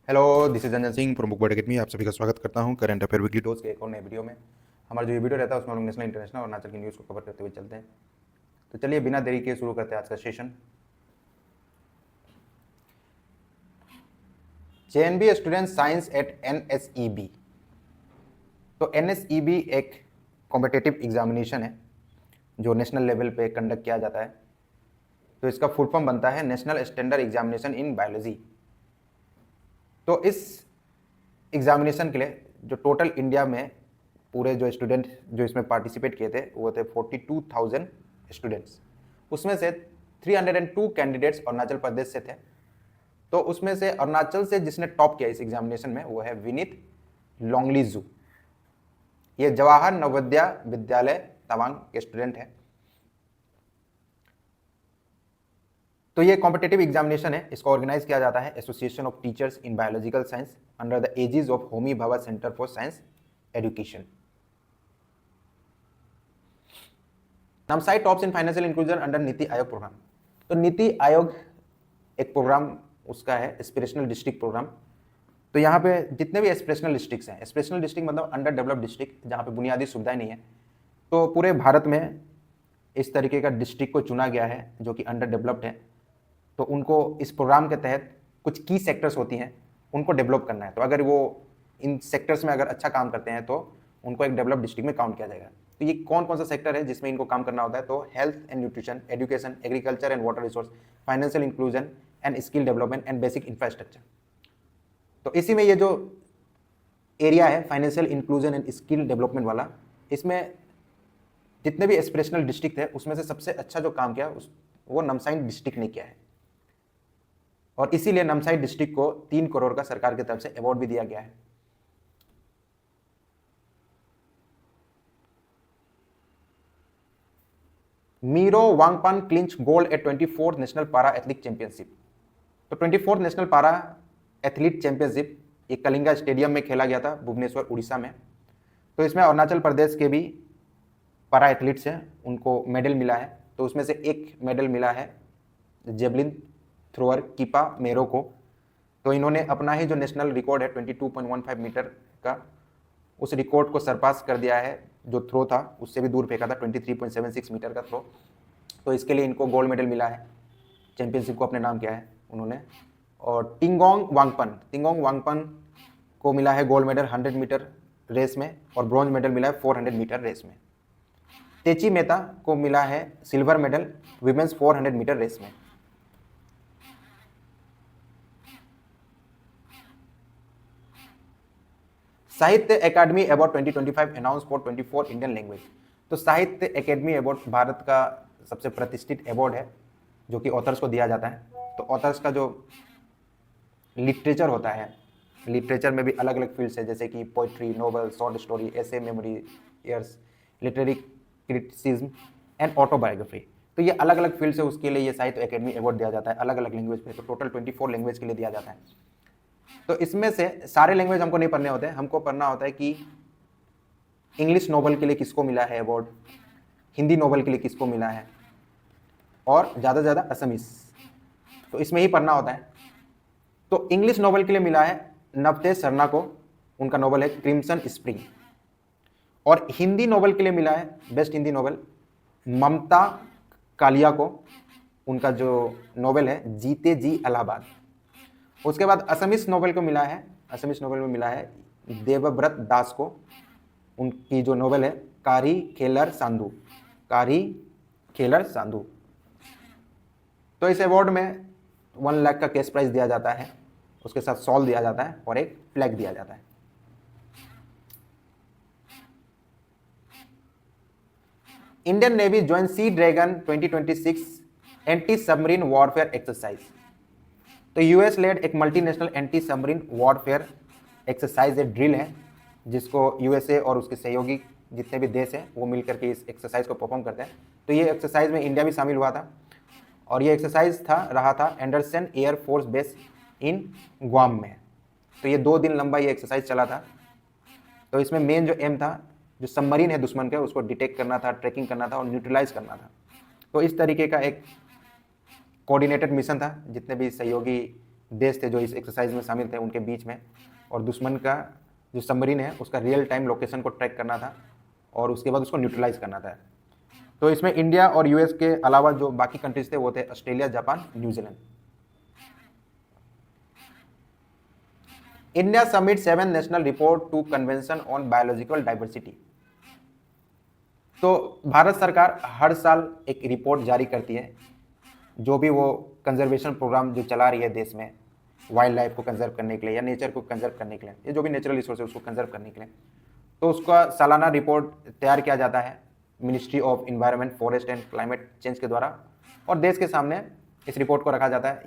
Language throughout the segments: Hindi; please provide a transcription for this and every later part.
Hello, this is Ranjan Singh from book world academy. आप सभी का स्वागत करता हूं करंट अफेयर वीकली डोज के एक और नए वीडियो में। हमारा जो ये वीडियो रहता है उसमें हम नेशनल, इंटरनेशनल और अरुणाचल की न्यूज़ को कवर करते हुए चलते हैं। तो चलिए बिना देरी के शुरू करते हैं आज का सेशन। JNB student science at NSEB। तो NSEB एक कॉम्पिटिटिव एग्जामिनेशन है जो नेशनल लेवल पे कंडक्ट किया जाता है। तो इसका फुल फॉर्म बनता है national standard examination in biology. तो इस एग्जामिनेशन के लिए जो टोटल इंडिया में पूरे जो स्टूडेंट जो इसमें पार्टिसिपेट किए थे वो थे 42,000 स्टूडेंट्स। उसमें से 302 कैंडिडेट्स अरुणाचल प्रदेश से थे। तो उसमें से अरुणाचल से जिसने टॉप किया इस एग्जामिनेशन में वो है विनीत लोंगलीजू। ये जवाहर नवोदय विद्यालय तवांग के स्टूडेंट है। तो ये कॉम्पिटिटिव एग्जामिनेशन है। इसको ऑर्गेनाइज किया जाता है association of teachers in biological science under the aegis of Homi Bhabha centre for science education. Namsai tops in financial inclusion under Niti Aayog programme. तो नीति आयोग एक प्रोग्राम उसका है एस्पिरेशनल डिस्ट्रिक्ट प्रोग्राम। तो यहाँ पे जितने भी एस्पिरेशनल डिस्ट्रिक्ट्स हैं, एस्पिरेशनल डिस्ट्रिक्ट मतलब अंडर डेवलप्ड डिस्ट्रिक्ट जहाँ पे बुनियादी सुविधाएं नहीं है। तो पूरे भारत में इस तरीके का डिस्ट्रिक्ट को चुना गया है जो कि अंडर डेवलप्ड है। तो उनको इस प्रोग्राम के तहत कुछ की सेक्टर्स होती हैं उनको डेवलप करना है। तो अगर वो इन सेक्टर्स में अगर अच्छा काम करते हैं तो उनको एक डेवलप्ड डिस्ट्रिक्ट में काउंट किया जाएगा। तो ये कौन कौन सा सेक्टर है जिसमें इनको काम करना होता है? तो health and nutrition, education, agriculture and water resource, financial inclusion and skill development and basic infrastructure. तो इसी में ये जो एरिया है financial inclusion and skill development वाला, इसमें जितने भी एस्पिरेशनल डिस्ट्रिक्ट है उसमें से सबसे अच्छा जो काम किया वो नामसाई डिस्ट्रिक्ट ने किया है। और इसीलिए नामसाई डिस्ट्रिक्ट को 3 करोड़ का सरकार की तरफ से अवार्ड भी दिया गया है। Miro Wangpan clinch gold at 24th national para athletic championship. तो 24th नेशनल पारा एथलीट चैंपियनशिप ये कलिंगा स्टेडियम में खेला गया था भुवनेश्वर उड़ीसा में। तो इसमें अरुणाचल प्रदेश के भी पारा एथलीट्स हैं, उनको मेडल मिला है। तो उसमें से एक मेडल मिला है जेवलिन थ्रोअर कीपा मेरो को। तो इन्होंने अपना ही जो नेशनल रिकॉर्ड है 22.15 मीटर का, उस रिकॉर्ड को सरपास कर दिया है। जो थ्रो था उससे भी दूर फेंका था 23.76 मीटर का थ्रो। तो इसके लिए इनको गोल्ड मेडल मिला है, चैंपियनशिप को अपने नाम किया है उन्होंने। और टिंगोंग वांगपन को मिला है गोल्ड मेडल 100 मीटर रेस में और ब्रॉन्ज मेडल मिला है 400 मीटर रेस में। तेची मेहता को मिला है silver medal women's 400 metre race में। Sahitya Akademi award 2025 announce for 24 Indian language. तो साहित्य अकादमी अवार्ड भारत का सबसे प्रतिष्ठित अवार्ड है जो कि ऑथर्स को दिया जाता है। तो ऑथर्स का जो लिटरेचर होता है, लिटरेचर में भी अलग अलग फील्ड्स है जैसे कि poetry, novel, short story, essay, memoirs, literary criticism and autobiography. तो ये अलग अलग फील्ड्स है, उसके लिए ये साहित्य अकादमी अवार्ड दिया जाता है अलग अलग लैंग्वेज पे। तो टोटल 24 लैंग्वेज के लिए दिया जाता है। तो इसमें से सारे लैंग्वेज हमको नहीं पढ़ने होते हैं, हमको पढ़ना होता है कि इंग्लिश नोवेल के लिए किसको मिला है अवार्ड, हिंदी नोवेल के लिए किसको मिला है, और ज़्यादा से ज़्यादा असमीज। तो इसमें ही पढ़ना होता है। तो इंग्लिश नोवेल के लिए मिला है नवतेज शर्मा को, उनका नोवेल है क्रिम्सन स्प्रिंग। और हिंदी नोवेल के लिए मिला है बेस्ट हिंदी नोवेल ममता कालिया को, उनका जो नोवेल है जीते जी इलाहाबाद। उसके बाद असमीज नोवेल को मिला है, असमीज नोवेल में मिला है देवव्रत दास को, उनकी जो नोवेल है कारी खेलर सांधू। तो इस अवार्ड में 1 लाख का कैश प्राइज दिया जाता है, उसके साथ शॉल दिया जाता है और एक फ्लैग दिया जाता है। Indian Navy join Sea Dragon 2026 anti submarine warfare exercise. तो यूएस लेड एक multinational anti submarine warfare exercise drill है जिसको यूएसए और उसके सहयोगी जितने भी देश हैं वो मिलकर के इस एक्सरसाइज को परफॉर्म करते हैं। तो ये एक्सरसाइज में इंडिया भी शामिल हुआ था और ये एक्सरसाइज रहा था Anderson air force base in ग्वाम में। तो ये 2 दिन लंबा ये एक्सरसाइज चला था। तो इसमें मेन जो एम था, जो सबमरीन है दुश्मन का, उसको डिटेक्ट करना था, ट्रैकिंग करना था और न्यूट्रलाइज करना था। तो इस तरीके का एक कोऑर्डिनेटेड मिशन था, जितने भी सहयोगी देश थे जो इस एक्सरसाइज में शामिल थे उनके बीच में, और दुश्मन का जो सबमरीन है उसका रियल टाइम लोकेशन को ट्रैक करना था और उसके बाद उसको न्यूट्रलाइज करना था। तो इसमें इंडिया और यूएस के अलावा जो बाकी कंट्रीज थे वो थे Australia, Japan, New Zealand. India submit 7 national report to Convention on Biological Diversity. तो भारत सरकार हर साल एक रिपोर्ट जारी करती है, जो भी वो कंजर्वेशन प्रोग्राम जो चला रही है देश में, वाइल्ड लाइफ को कंजर्व करने के लिए या नेचर को कंजर्व करने के लिए, ये जो भी नेचुरल रिसोर्स है उसको कंजर्व करने के लिए, तो उसका सालाना रिपोर्ट तैयार किया जाता है ministry of environment, forest and climate change के द्वारा, और देश के सामने इस रिपोर्ट को रखा जाता है।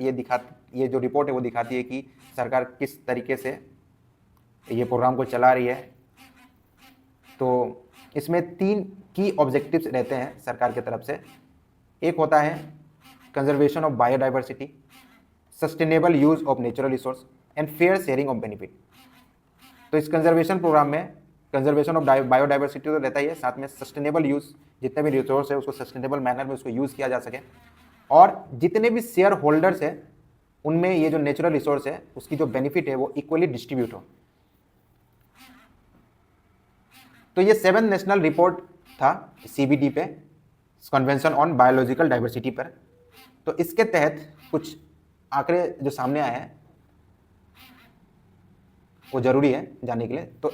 ये जो रिपोर्ट है वो दिखाती है कि सरकार किस तरीके से ये प्रोग्राम को चला रही है। तो इसमें 3 की ऑब्जेक्टिव्स रहते हैं सरकार की तरफ से। एक होता है conservation of biodiversity, sustainable use of natural resource and fair sharing of benefit. तो इस कंजर्वेशन प्रोग्राम में कंजर्वेशन ऑफ बायोडाइवर्सिटी तो रहता ही है, साथ में सस्टेनेबल यूज, जितने भी रिसोर्स है उसको सस्टेनेबल मैनर में उसको यूज किया जा सके, और जितने भी शेयर होल्डर्स है उनमें ये जो नेचुरल रिसोर्स है उसकी जो बेनिफिट है वो इक्वली डिस्ट्रीब्यूट हो। तो ये 7 नेशनल रिपोर्ट था सीबीडी पे, कन्वेंशन ऑन बायोलॉजिकल डाइवर्सिटी पर। तो इसके तहत कुछ आंकड़े जो सामने आए हैं वो जरूरी है जानने के लिए। तो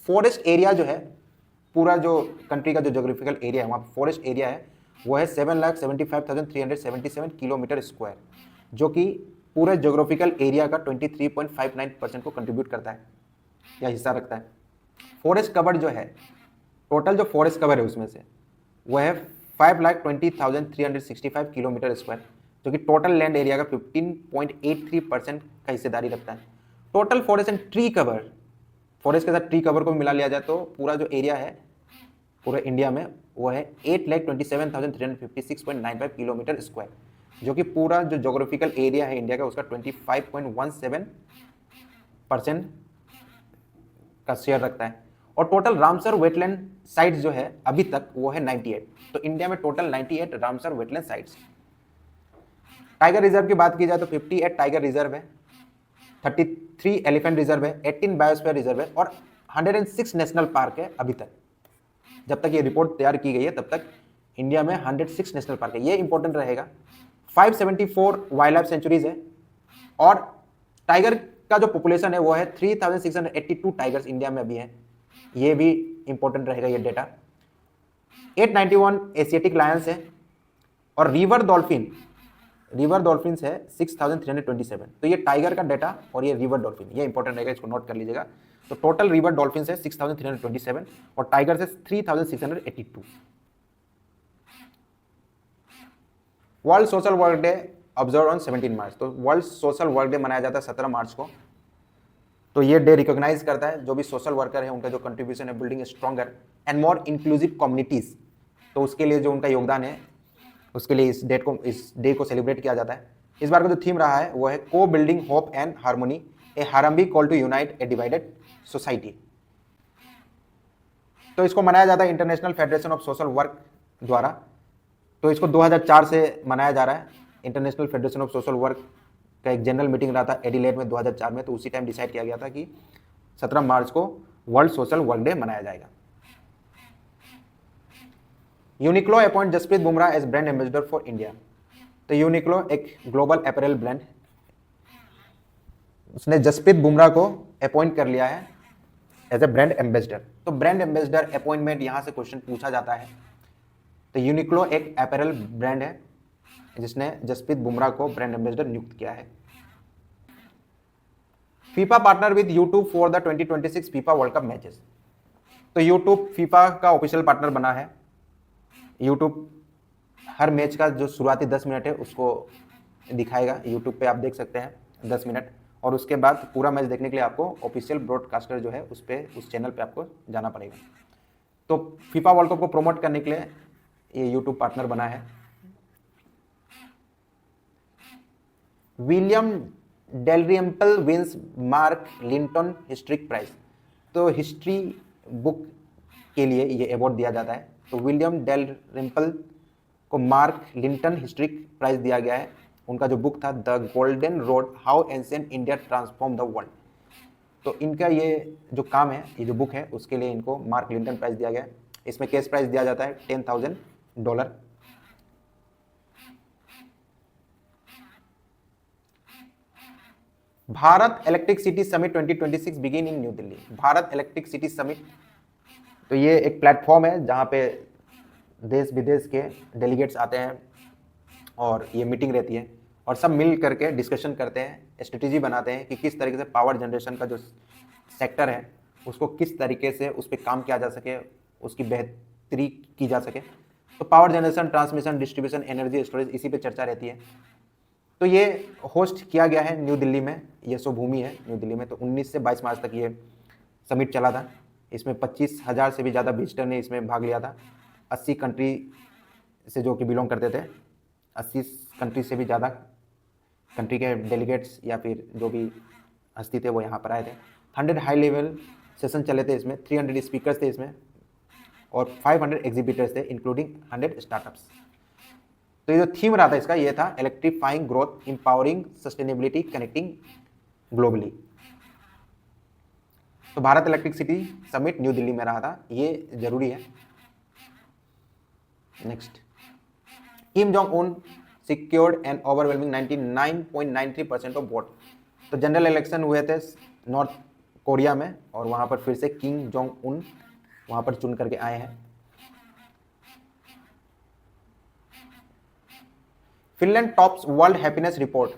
फॉरेस्ट एरिया जो है, पूरा जो कंट्री का जो ज्योग्राफिकल एरिया है, वहाँ फॉरेस्ट एरिया है वो है 7,75,377 किलोमीटर स्क्वायर, जो कि पूरे ज्योग्राफिकल एरिया का 23.59% को कंट्रीब्यूट करता है या हिस्सा रखता है। फॉरेस्ट कवर जो है, टोटल जो फॉरेस्ट कवर है उसमें से वो है 5,20,365 किलोमीटर स्क्वायर, जो कि टोटल लैंड एरिया का 15.83% का हिस्सेदारी रखता है। Total forest and tree cover, forest के साथ ट्री कवर को भी मिला लिया जाए तो पूरा जो एरिया है पूरे इंडिया में वो है 8,27,356.95 किलोमीटर स्क्वायर, जो कि पूरा जो ज्योग्राफिकल एरिया है इंडिया का उसका 25.17% का शेयर रखता है। और टोटल रामसर वेटलैंड साइट्स जो है अभी तक वो है 98। तो इंडिया में total 98 Ramsar wetland sites. Tiger reserve की बात की जाए तो 58 टाइगर रिजर्व है, 33 एलिफेंट रिजर्व है, 18 बायोस्फीयर रिजर्व है और 106 नेशनल पार्क है। अभी तक जब तक ये रिपोर्ट तैयार की गई है तब तक इंडिया में 106 नेशनल पार्क है, ये इंपॉर्टेंट रहेगा। 574 वाइल्ड लाइफ सेंचुरीज है, और टाइगर का जो पॉपुलेशन है वो है 3,682 टाइगर्स इंडिया में अभी है, ये भी इंपॉर्टेंट रहेगा ये डेटा। 891 एशियाटिक लायंस है, और रिवर डॉल्फिन है 6,327। तो ये टाइगर का डेटा और ये रिवर डॉल्फिन, ये इंपॉर्टेंट रहेगा, इसको नोट कर लीजिएगा। तो टोटल रिवर डॉल्फिन है 6,327 और टाइगर से 3,682। World social work day observe on 17 मार्च। तो वर्ल्ड सोशल वर्क डे मनाया जाता है 17 मार्च को। तो ये डे रिकॉग्नाइज करता है जो भी सोशल वर्कर है उनका जो कंट्रीब्यूशन है building stronger and more inclusive communities, तो उसके लिए जो उनका योगदान है उसके लिए इस डे को सेलिब्रेट किया जाता है। इस बार का जो थीम रहा है वो है को building hope and harmony, a Harambee call to unite a divided society. तो इसको मनाया जाता है International Federation of Social Work द्वारा। तो इसको 2004 से मनाया जा रहा है। International Federation of Social Work का एक जनरल मीटिंग रहा था एडिलेड में 2004 में, तो उसी टाइम डिसाइड किया गया था कि 17 मार्च को वर्ल्ड सोशल वर्क डे मनाया जाएगा। Uniqlo appoint Jasprit Bumrah as brand ambassador for India. तो यूनिक्लो एक ग्लोबल अपैरल ब्रांड, उसने जसप्रीत बुमराह को अपॉइंट कर लिया है एज ए ब्रांड एम्बेसडर। तो ब्रांड एम्बेसडर अपॉइंटमेंट यहां से क्वेश्चन पूछा जाता है। तो यूनिक्लो एक अपैरल ब्रांड है जिसने जसप्रीत बुमराह को ब्रांड एम्बेसडर नियुक्त किया है। FIFA partner with YouTube for the 2026 FIFA World cup matches. तो यूट्यूब फीफा का ऑफिशियल पार्टनर बना है। यूट्यूब हर मैच का जो शुरुआती 10 मिनट है उसको दिखाएगा, यूट्यूब पे आप देख सकते हैं 10 मिनट, और उसके बाद पूरा मैच देखने के लिए आपको ऑफिशियल ब्रॉडकास्टर जो है उस चैनल पे आपको जाना पड़ेगा। तो फीफा वर्ल्ड कप को प्रमोट करने के लिए ये यूट्यूब पार्टनर बना है। William Dalrymple wins Mark Lynton historic prize. तो हिस्ट्री बुक के लिए ये अवार्ड दिया जाता है। तो विलियम डेलरिम्पल को मार्क लिंटन हिस्ट्रिक प्राइज दिया गया है उनका जो बुक था the Golden Road, how ancient India transform the world. तो इनका ये जो काम है, ये जो बुक है, उसके लिए इनको मार्क लिंटन प्राइज दिया गया है। इसमें कैश प्राइज दिया जाता है $10,000। Bharat electric city summit 2026 begin in new Delhi. Bharat electric city summit, तो ये एक प्लेटफॉर्म है जहाँ पे देश विदेश के डेलीगेट्स आते हैं और ये मीटिंग रहती है और सब मिल करके डिस्कशन करते हैं, स्ट्रेटेजी बनाते हैं कि किस तरीके से पावर जनरेशन का जो सेक्टर है उसको किस तरीके से उस पर काम किया जा सके, उसकी बेहतरी की जा सके। तो power generation, transmission, distribution, energy storage, इसी पे चर्चा रहती है। तो ये होस्ट किया गया है न्यू दिल्ली में, ये स्वभूमि है न्यू दिल्ली में। तो 19 से 22 मार्च तक ये समिट चला था। इसमें 25,000 से भी ज़्यादा विजिटर ने इसमें भाग लिया था। 80 कंट्री से जो कि बिलोंग करते थे, 80 कंट्री से भी ज़्यादा कंट्री के डेलीगेट्स या फिर जो भी हस्ती थे वो यहाँ पर आए थे। 100 हाई लेवल सेशन चले थे इसमें, 300 स्पीकर्स थे इसमें और 500 एग्जीबिटर्स थे इंक्लूडिंग 100 स्टार्टअप्स। तो ये जो थीम रहा था इसका, ये था electrifying growth, empowering sustainability, connecting globally. तो Bharat electric city summit New Delhi में रहा था, ये जरूरी है। Next, Kim Jong Un secured an overwhelming 99.93% of vote. तो जनरल इलेक्शन हुए थे नॉर्थ कोरिया में और वहां पर फिर से किम जोंग उन वहां पर चुन करके आए हैं। Finland tops world happiness report.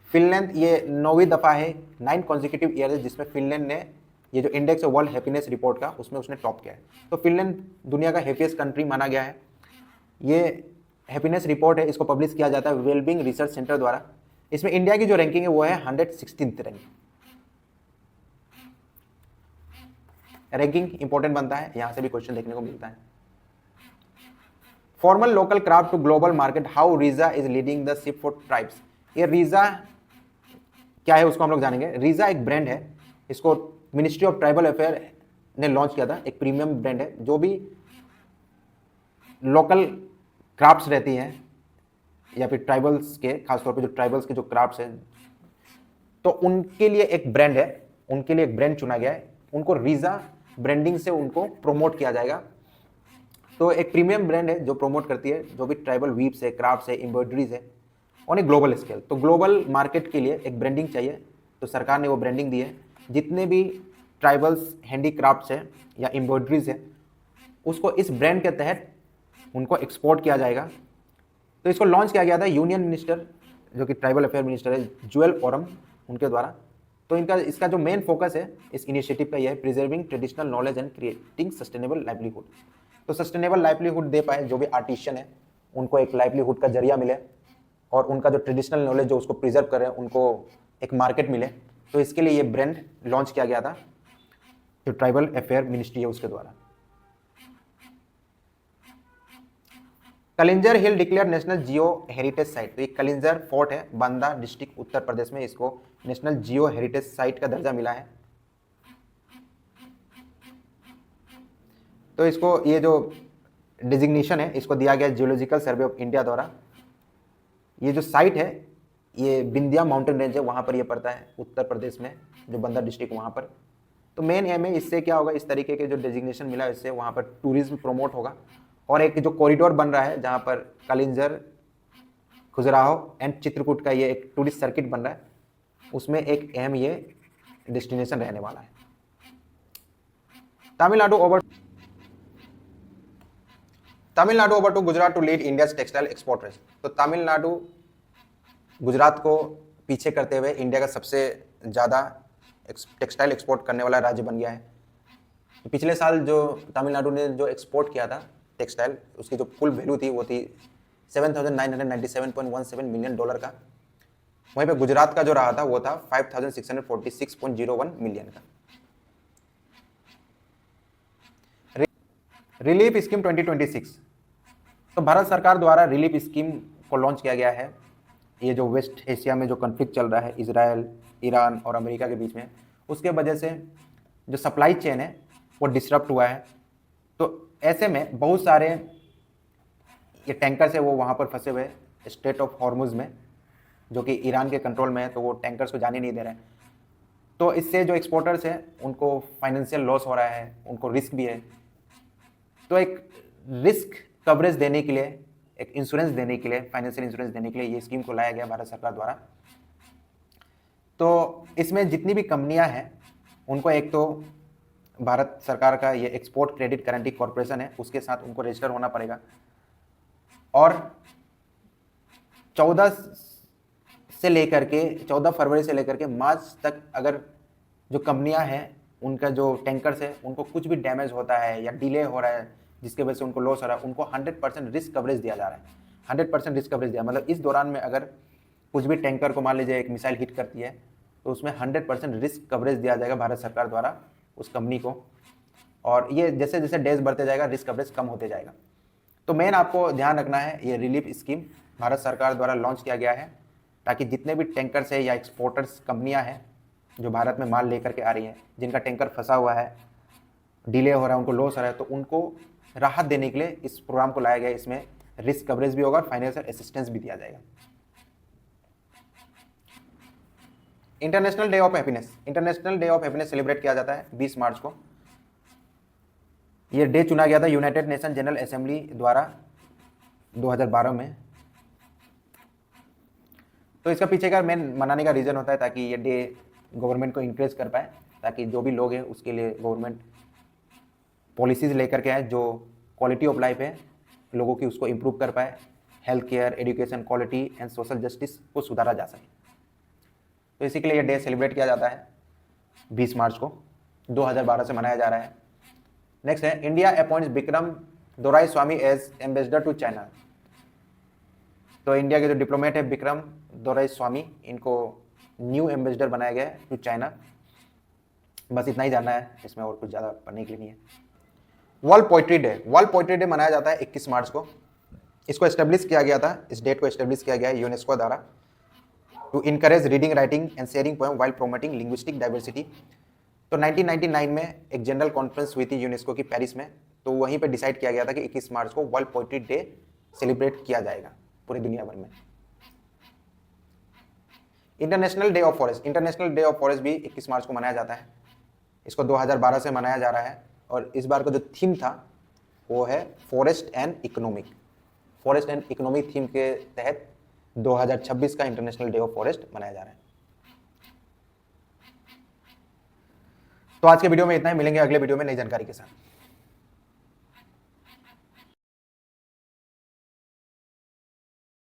Finland ये 9वीं दफा है, 9 कॉन्जिक्यूटिव ईयर है जिसमें फिनलैंड ने ये जो इंडेक्स है वर्ल्ड हैप्पीनेस रिपोर्ट का, उसमें उसने टॉप किया है। तो फिनलैंड दुनिया का हैप्पीएस्ट कंट्री माना गया है। ये हैप्पीनेस रिपोर्ट है, इसको पब्लिश किया जाता है वेलबींग रिसर्च सेंटर द्वारा। इसमें इंडिया की जो रैंकिंग है वो है 116th रैंकिंग। रैंकिंग इंपॉर्टेंट बनता है, यहां से भी क्वेश्चन देखने को मिलता है। Formal local craft to global market, how रीजा is leading the ship for tribes. ये रीजा क्या है उसको हम लोग जानेंगे। रीजा एक ब्रांड है, इसको मिनिस्ट्री ऑफ ट्राइबल अफेयर ने लॉन्च किया था। एक प्रीमियम ब्रांड है, जो भी लोकल क्राफ्ट्स रहती हैं या फिर ट्राइबल्स के, खासतौर पे जो ट्राइबल्स के जो क्राफ्ट्स हैं, तो उनके लिए एक ब्रांड है, उनके लिए एक ब्रांड चुना गया है। उनको रीजा ब्रांडिंग से उनको प्रोमोट किया जाएगा। तो एक प्रीमियम ब्रांड है जो प्रोमोट करती है जो भी ट्राइबल वीव्स है, क्राफ्ट्स है, एम्ब्रॉयडरीज है ऑन ए ग्लोबल स्केल। तो ग्लोबल मार्केट के लिए एक ब्रांडिंग चाहिए, तो सरकार ने वो ब्रांडिंग दी है। जितने भी ट्राइबल्स हैंडीक्राफ्ट्स है या एम्ब्रॉयडरीज है, उसको इस ब्रांड के तहत उनको एक्सपोर्ट किया जाएगा। तो इसको लॉन्च किया गया था यूनियन मिनिस्टर, जो कि ट्राइबल अफेयर मिनिस्टर है, जुएल ओरम, उनके द्वारा। तो इसका जो मेन फोकस है इस इनिशिएटिव का यह है preserving traditional knowledge and creating sustainable livelihood. तो सस्टेनेबल लाइवलीहुड दे पाए जो भी आर्टिशियन है, उनको एक लाइवलीहुड का जरिया मिले और उनका जो ट्रेडिशनल नॉलेज जो उसको प्रिजर्व कर रहे हैं उनको एक मार्केट मिले। तो इसके लिए ये ब्रांड लॉन्च किया गया था जो ट्राइबल अफेयर मिनिस्ट्री है उसके द्वारा। Kalinjar hill declare national geo heritage site. तो ये कलिंजर फोर्ट है, बांदा डिस्ट्रिक्ट उत्तर प्रदेश में, इसको नेशनल जियो हेरिटेज साइट का दर्जा मिला है। तो इसको ये जो डिजिग्नेशन है इसको दिया गया जियोलॉजिकल सर्वे ऑफ इंडिया द्वारा। ये जो साइट है ये बिंदिया माउंटेन रेंज है, वहाँ पर ये पड़ता है उत्तर प्रदेश में, जो बंदा डिस्ट्रिक्ट वहाँ पर। तो मेन एम है, इससे क्या होगा, इस तरीके के जो डिजिग्नेशन मिला है इससे वहाँ पर टूरिज्म प्रमोट होगा। और एक जो कॉरिडोर बन रहा है जहाँ पर कलिंजर, खजुराहो एंड चित्रकूट का ये एक टूरिस्ट सर्किट बन रहा है, उसमें एक अहम ये डेस्टिनेशन रहने वाला है। Tamil Nadu over to Gujarat to lead India textile export race. तो तमिलनाडु गुजरात को पीछे करते हुए इंडिया का सबसे ज़्यादा टेक्सटाइल एक्सपोर्ट करने वाला राज्य बन गया है। तो पिछले साल जो तमिलनाडु ने जो एक्सपोर्ट किया था टेक्सटाइल, उसकी जो कुल वैल्यू थी वो थी $7,997.17 मिलियन का। वहीं पे गुजरात का जो रहा था वो था 5,646.01 मिलियन का। Relief scheme 2026। तो भारत सरकार द्वारा रिलीफ स्कीम को लॉन्च किया गया है। ये जो वेस्ट एशिया में जो कॉन्फ्लिक्ट चल रहा है इजराइल, ईरान और अमेरिका के बीच में, उसके वजह से जो सप्लाई चेन है वो डिसरप्ट हुआ है। तो ऐसे में बहुत सारे ये टैंकर्स है वो वहाँ पर फंसे हुए स्ट्रेट ऑफ हॉर्मुज में। जो कि ईरान के कंट्रोल में है, तो वो टैंकर्स को जाने नहीं दे रहे हैं। तो इससे जो एक्सपोर्टर्स हैं उनको फाइनेंशियल लॉस हो रहा है, उनको रिस्क भी है। तो एक रिस्क कवरेज देने के लिए, एक इंश्योरेंस देने के लिए, फाइनेंशियल इंश्योरेंस देने के लिए ये स्कीम को लाया गया भारत सरकार द्वारा। तो इसमें जितनी भी कंपनियां हैं उनको एक तो भारत सरकार का ये एक्सपोर्ट क्रेडिट गारंटी कॉर्पोरेशन है, उसके साथ उनको रजिस्टर होना पड़ेगा। और 14 फरवरी से लेकर के मार्च तक अगर जो कंपनियां हैं उनका जो टैंकर्स है उनको कुछ भी डैमेज होता है या डिले हो रहा है जिसके वजह से उनको लॉस हो रहा है, उनको 100% रिस्क कवरेज दिया जा रहा है। 100% रिस्क कवरेज दिया, मतलब इस दौरान में अगर कुछ भी टैंकर को मान लीजिए एक मिसाइल हिट करती है तो उसमें 100% रिस्क कवरेज दिया जाएगा भारत सरकार द्वारा उस कंपनी को। और ये जैसे जैसे डेज बढ़ते जाएगा रिस्क कवरेज कम होते जाएगा। तो मेन आपको ध्यान रखना है, ये रिलीफ स्कीम भारत सरकार द्वारा लॉन्च किया गया है ताकि जितने भी टैंकर्स है या एक्सपोर्टर्स कंपनियां हैं जो भारत में माल लेकर के आ रही हैं, जिनका टैंकर फंसा हुआ है, डिले हो रहा है, उनको लॉस हो रहा है, तो उनको राहत देने के लिए इस प्रोग्राम को लाया गया। इसमें रिस्क कवरेज भी होगा और फाइनेंशियल असिस्टेंस भी दिया जाएगा। International day of happiness. International day of happiness celebrate किया जाता है 20 मार्च को। यह डे चुना गया था यूनाइटेड नेशन जनरल असेंबली द्वारा 2012 में। तो इसका पीछे का मेन मनाने का रीज़न होता है ताकि ये डे गवर्नमेंट को इंकरेज कर पाए, ताकि जो भी लोग हैं उसके लिए गवर्नमेंट पॉलिसीज़ लेकर के आए जो क्वालिटी ऑफ लाइफ है लोगों की उसको इम्प्रूव कर पाए, health care, education quality and social justice को सुधारा जा सके। तो इसी के लिए ये डे सेलिब्रेट किया जाता है 20 मार्च को, 2012 से मनाया जा रहा है। नेक्स्ट है, India appoints Vikram Doraiswami as ambassador to China. तो इंडिया के जो डिप्लोमेट है विक्रम दोराईस्वामी, इनको न्यू एम्बेसडर बनाया गया है टू चाइना। बस इतना ही जानना है, इसमें और कुछ ज़्यादा पढ़ने के लिए नहीं है। World poetry day. World poetry day मनाया जाता है 21 मार्च को। इसको एस्टेब्लिश किया गया था, इस डेट को एस्टेब्लिश किया गया है यूनेस्को द्वारा, to encourage reading, writing and sharing poem while promoting linguistic diversity. तो 1999 में एक जनरल कॉन्फ्रेंस हुई थी यूनेस्को की पेरिस में, तो वहीं पे डिसाइड किया गया था कि 21 मार्च को वर्ल्ड पोइट्री डे सेलिब्रेट किया जाएगा पूरी दुनिया भर में। International day of forest. International day of forest भी 21 मार्च को मनाया जाता है। इसको 2012 से मनाया जा रहा है और इस बार का जो थीम था वो है forest and economic. Forest and economic theme के तहत 2026 का इंटरनेशनल डे ऑफ फॉरेस्ट मनाया जा रहा है। तो आज के वीडियो में इतना ही, मिलेंगे अगले वीडियो में नई जानकारी के साथ।